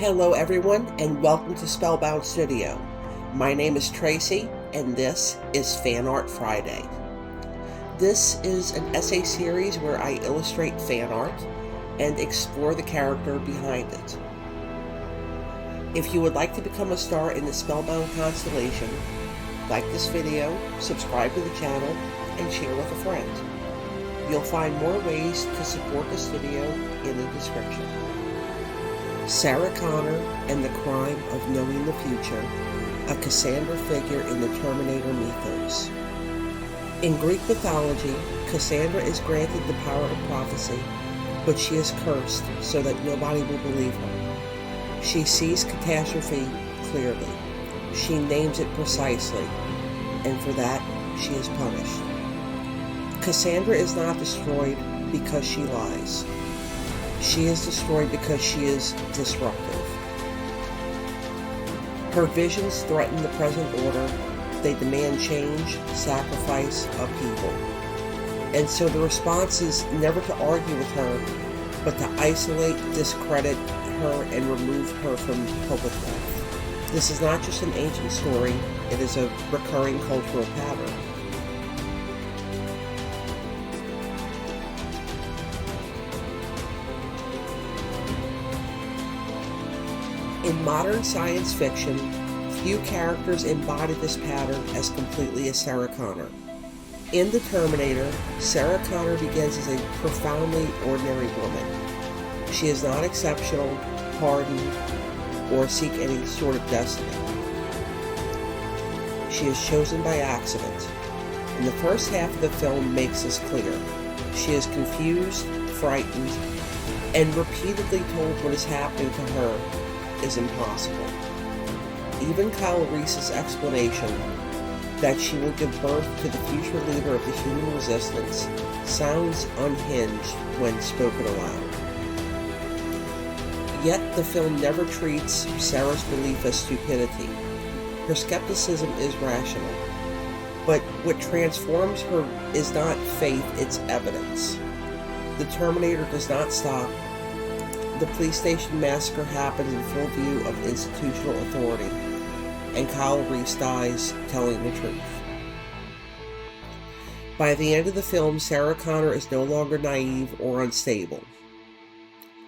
Hello everyone, and welcome to Spellbound Studio. My name is Tracy, and this is Fan Art Friday. This is an essay series where I illustrate fan art and explore the character behind it. If you would like to become a star in the Spellbound constellation, like this video, subscribe to the channel, and share with a friend. You'll find more ways to support the studio in the description. Sarah Connor and the Crime of Knowing the Future, a Cassandra figure in the Terminator mythos. In Greek mythology, Cassandra is granted the power of prophecy, but she is cursed so that nobody will believe her. She sees catastrophe clearly. She names it precisely, and for that, she is punished. Cassandra is not destroyed because she lies. She is destroyed because she is disruptive. Her visions threaten the present order. They demand change, sacrifice, upheaval. And so the response is never to argue with her, but to isolate, discredit her, and remove her from public life. This is not just an ancient story, it is a recurring cultural pattern. In modern science fiction, few characters embody this pattern as completely as Sarah Connor. In The Terminator, Sarah Connor begins as a profoundly ordinary woman. She is not exceptional, hardened, or seek any sort of destiny. She is chosen by accident, and the first half of the film makes this clear. She is confused, frightened, and repeatedly told what is happening to her is impossible. Even Kyle Reese's explanation that she will give birth to the future leader of the human resistance sounds unhinged when spoken aloud. Yet the film never treats Sarah's belief as stupidity. Her skepticism is rational. But what transforms her is not faith, it's evidence. The Terminator does not stop. The police station massacre happens in full view of institutional authority, and Kyle Reese dies telling the truth. By the end of the film, Sarah Connor is no longer naive or unstable.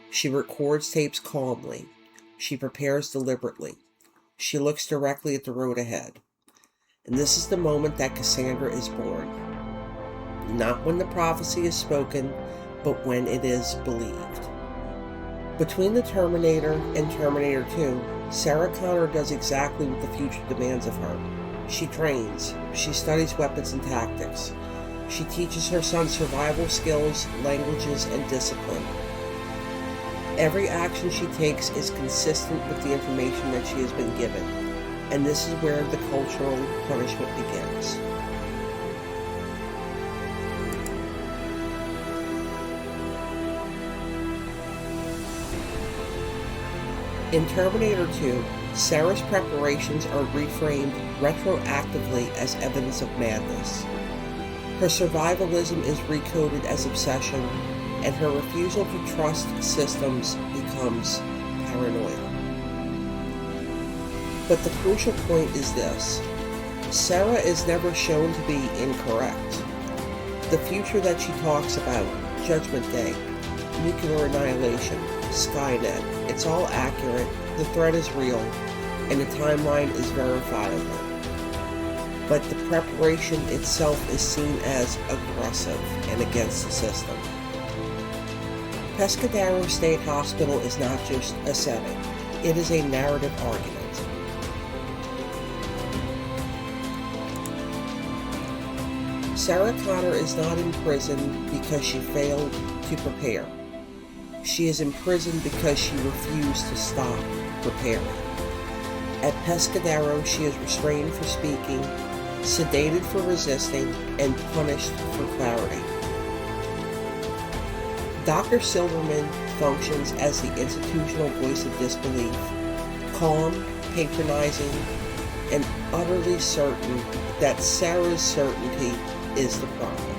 She records tapes calmly. She prepares deliberately. She looks directly at the road ahead. And this is the moment that Cassandra is born. Not when the prophecy is spoken, but when it is believed. Between the Terminator and Terminator 2, Sarah Connor does exactly what the future demands of her. She trains. She studies weapons and tactics. She teaches her son survival skills, languages, and discipline. Every action she takes is consistent with the information that she has been given, and this is where the cultural punishment begins. In Terminator 2, Sarah's preparations are reframed retroactively as evidence of madness. Her survivalism is recoded as obsession, and her refusal to trust systems becomes paranoia. But the crucial point is this: Sarah is never shown to be incorrect. The future that she talks about, Judgment Day, nuclear annihilation, Skynet, it's all accurate, the threat is real, and the timeline is verifiable. But the preparation itself is seen as aggressive and against the system. Pescadero State Hospital is not just a setting, it is a narrative argument. Sarah Connor is not in prison because she failed to prepare. She is imprisoned because she refused to stop preparing. At Pescadero, she is restrained for speaking, sedated for resisting, and punished for clarity. Dr. Silverman functions as the institutional voice of disbelief, calm, patronizing, and utterly certain that Sarah's certainty is the problem.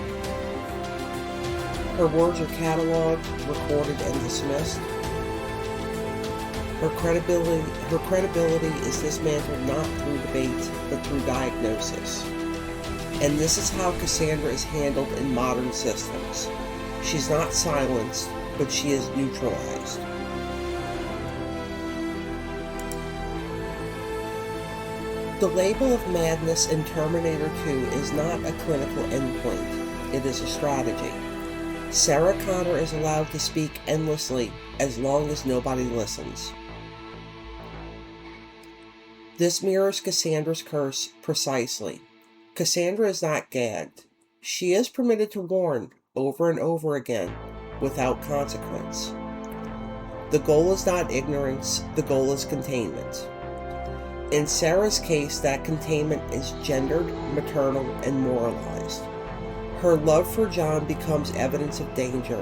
Her words are cataloged, recorded, and dismissed. Her credibility is dismantled not through debate, but through diagnosis. And this is how Cassandra is handled in modern systems. She's not silenced, but she is neutralized. The label of madness in Terminator 2 is not a clinical endpoint. It is a strategy. Sarah Connor is allowed to speak endlessly as long as nobody listens. This mirrors Cassandra's curse precisely. Cassandra is not gagged. She is permitted to warn over and over again without consequence. The goal is not ignorance, the goal is containment. In Sarah's case, that containment is gendered, maternal, and moralized. Her love for John becomes evidence of danger.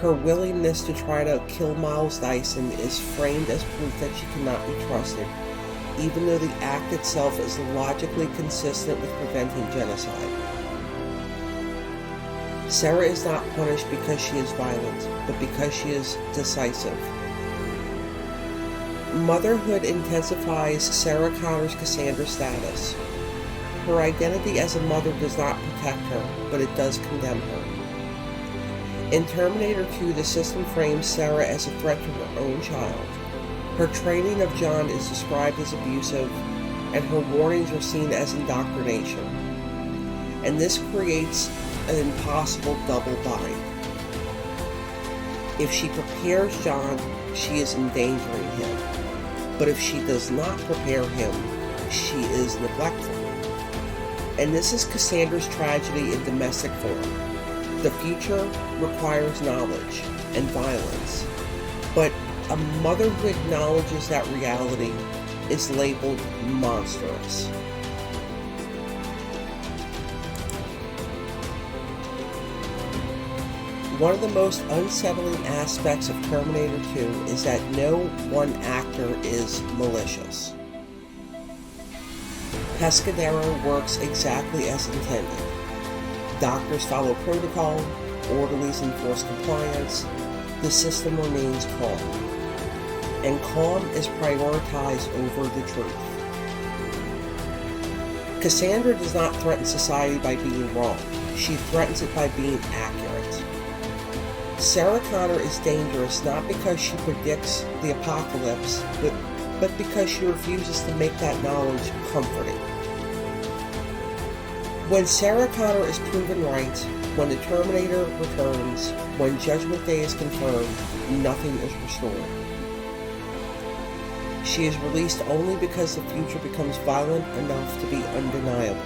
Her willingness to try to kill Miles Dyson is framed as proof that she cannot be trusted, even though the act itself is logically consistent with preventing genocide. Sarah is not punished because she is violent, but because she is decisive. Motherhood intensifies Sarah Connor's Cassandra status. Her identity as a mother does not protect her, but it does condemn her. In Terminator 2, the system frames Sarah as a threat to her own child. Her training of John is described as abusive, and her warnings are seen as indoctrination. And this creates an impossible double bind. If she prepares John, she is endangering him. But if she does not prepare him, she is neglectful. And this is Cassandra's tragedy in domestic form. The future requires knowledge and violence, but a mother who acknowledges that reality is labeled monstrous. One of the most unsettling aspects of Terminator 2 is that no one actor is malicious. Cassandra works exactly as intended. Doctors follow protocol, orderlies enforce compliance, the system remains calm. And calm is prioritized over the truth. Cassandra does not threaten society by being wrong. She threatens it by being accurate. Sarah Connor is dangerous not because she predicts the apocalypse, but because she refuses to make that knowledge comforting. When Sarah Connor is proven right, when the Terminator returns, when Judgment Day is confirmed, nothing is restored. She is released only because the future becomes violent enough to be undeniable.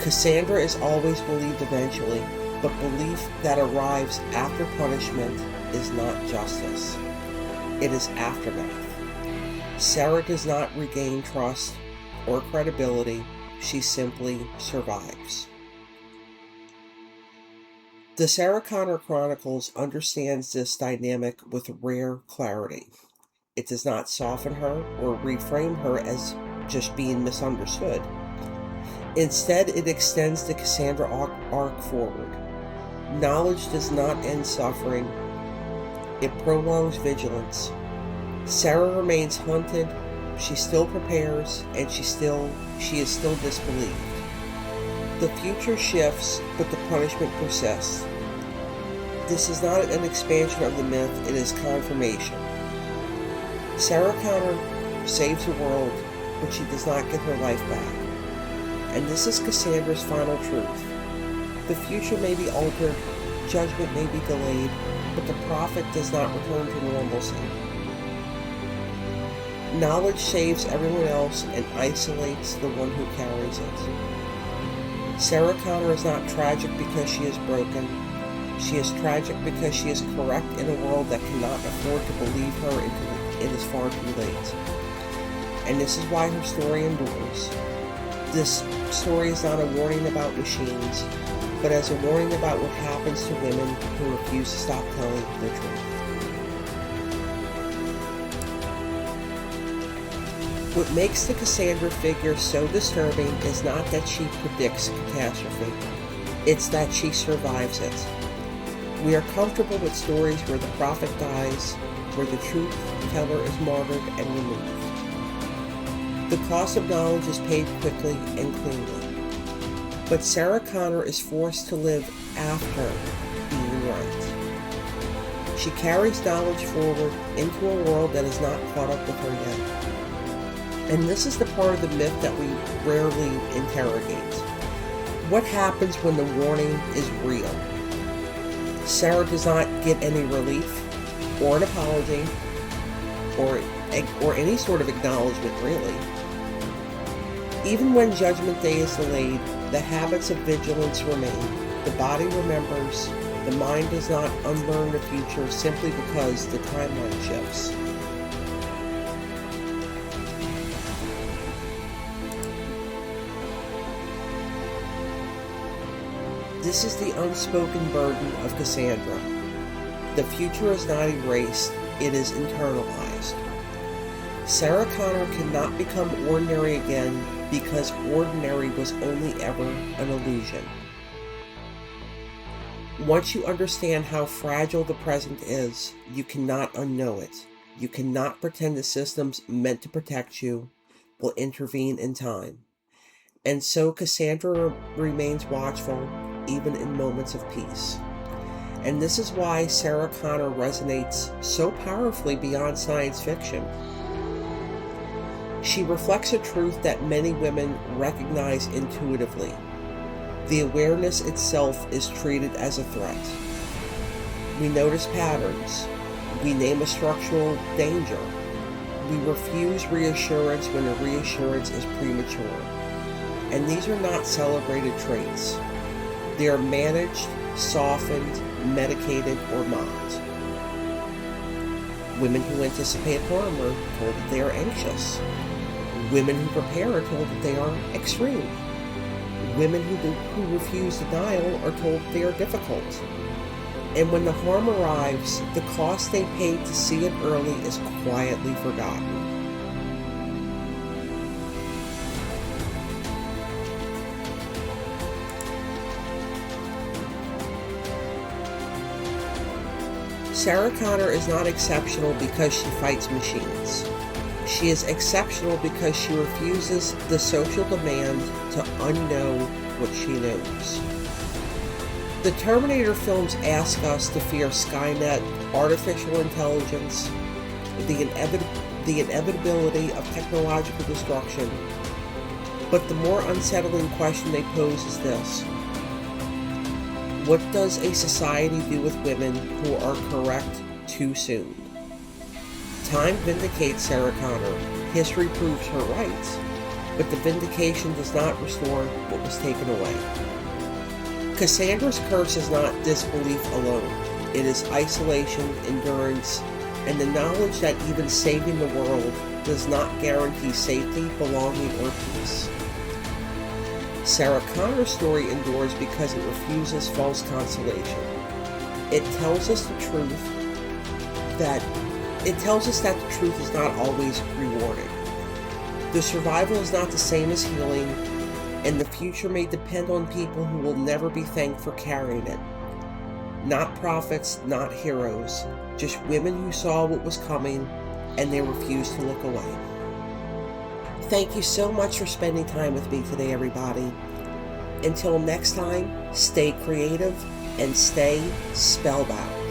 Cassandra is always believed eventually, but belief that arrives after punishment is not justice. It is aftermath. Sarah does not regain trust or credibility. She simply survives. The Sarah Connor Chronicles understands this dynamic with rare clarity. It does not soften her or reframe her as just being misunderstood. Instead, it extends the Cassandra arc forward. Knowledge does not end suffering. It prolongs vigilance. Sarah remains hunted. She still prepares, and she is still disbelieved. The future shifts, but the punishment persists. This is not an expansion of the myth, it is confirmation. Sarah Connor saves the world, but she does not get her life back. And this is Cassandra's final truth. The future may be altered, judgment may be delayed, but the prophet does not return to normalcy. Knowledge saves everyone else and isolates the one who carries it. Sarah Connor is not tragic because she is broken. She is tragic because she is correct in a world that cannot afford to believe her until it is far too late. And this is why her story endures. This story is not a warning about machines, but as a warning about what happens to women who refuse to stop telling the truth. What makes the Cassandra figure so disturbing is not that she predicts catastrophe, it's that she survives it. We are comfortable with stories where the prophet dies, where the truth teller is martyred and removed. The cost of knowledge is paid quickly and cleanly. But Sarah Connor is forced to live after being right. She carries knowledge forward into a world that has not caught up with her yet. And this is the part of the myth that we rarely interrogate. What happens when the warning is real? Sarah does not get any relief, or an apology, or any sort of acknowledgement, really. Even when Judgment Day is delayed, the habits of vigilance remain. The body remembers. The mind does not unlearn the future simply because the timeline shifts. This is the unspoken burden of Cassandra. The future is not erased, it is internalized. Sarah Connor cannot become ordinary again because ordinary was only ever an illusion. Once you understand how fragile the present is, you cannot unknow it. You cannot pretend the systems meant to protect you will intervene in time. And so Cassandra remains watchful, even in moments of peace. And this is why Sarah Connor resonates so powerfully beyond science fiction. She reflects a truth that many women recognize intuitively. The awareness itself is treated as a threat. We notice patterns. We name a structural danger. We refuse reassurance when the reassurance is premature. And these are not celebrated traits. They are managed, softened, medicated, or mocked. Women who anticipate harm are told that they are anxious. Women who prepare are told that they are extreme. Women who refuse denial are told they are difficult. And when the harm arrives, the cost they paid to see it early is quietly forgotten. Sarah Connor is not exceptional because she fights machines. She is exceptional because she refuses the social demand to unknow what she knows. The Terminator films ask us to fear Skynet, artificial intelligence, the inevitability of technological destruction. But the more unsettling question they pose is this: what does a society do with women who are correct too soon? Time vindicates Sarah Connor. History proves her right, but the vindication does not restore what was taken away. Cassandra's curse is not disbelief alone. It is isolation, endurance, and the knowledge that even saving the world does not guarantee safety, belonging, or peace. Sarah Connor's story endures because it refuses false consolation. It tells us the truth that the truth is not always rewarding. The survival is not the same as healing, and the future may depend on people who will never be thanked for carrying it. Not prophets, not heroes, just women who saw what was coming and they refused to look away. Thank you so much for spending time with me today, everybody. Until next time, stay creative and stay spellbound.